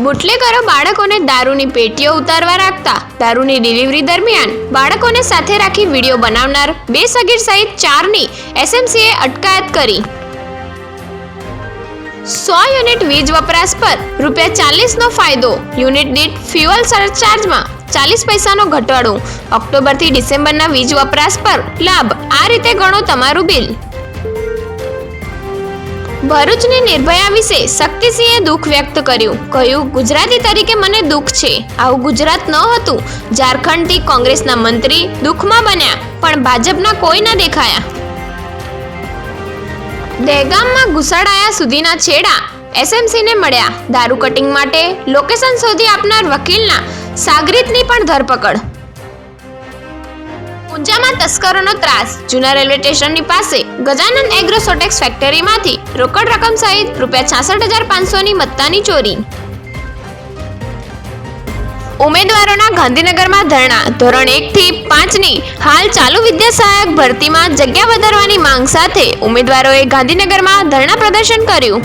બુટલેગરો બાળકોને દારૂની પેટીઓ ઉતારવા રાખતા, દારૂની ડિલિવરી દરમિયાન બાળકોને સાથે રાખી વિડીયો બનાવનાર 2 સગીર સહિત 4ની એસએમસીએ અટકાયત કરી। 100 યુનિટ વીજ વપરાશ પર ₹40નો ફાયદો, યુનિટ દીઠ ફ્યુઅલ સરચાર્જમાં 40 પૈસાનો ઘટાડો। ઓક્ટોબરથી ડિસેમ્બરના વીજ વપરાશ પર લાભ, આ રીતે ગણો તમારું બિલ। ભરૂચની નિર્ભયા વિશે શક્તિસિંહે દુઃખ વ્યક્ત કર્યું, કહ્યું ગુજરાતી તરીકે મને દુઃખ છે, આવું ગુજરાત ન હતું। ઝારખંડથી કોંગ્રેસના મંત્રી દુઃખમાં બન્યા, પણ ભાજપના કોઈ ન દેખાયા। દહેગામમાં ઘુસાડાયા સુધીના છેડા એસએમસીને મળ્યા, દારૂ કટિંગ માટે લોકેશન શોધી આપનાર વકીલના સાગરીતની પણ ધરપકડ। ઊંઝામાં તસ્કરોનો ત્રાસ, જૂના રેલવે સ્ટેશનની પાસે ગજાનન એગ્રોસોટેક્સ ફેક્ટરીમાંથી રોકડ રકમ સહિત ₹66,500ની મત્તાની ચોરી। ઉમેદવારોના ગાંધીનગરમાં ધરણા, ધોરણ 1 થી 5ની હાલ ચાલુ વિદ્યા સહાયક ભરતીમાં જગ્યા વધારવાની માંગ સાથે ઉમેદવારોએ ગાંધીનગરમાં ધરણા પ્રદર્શન કર્યું।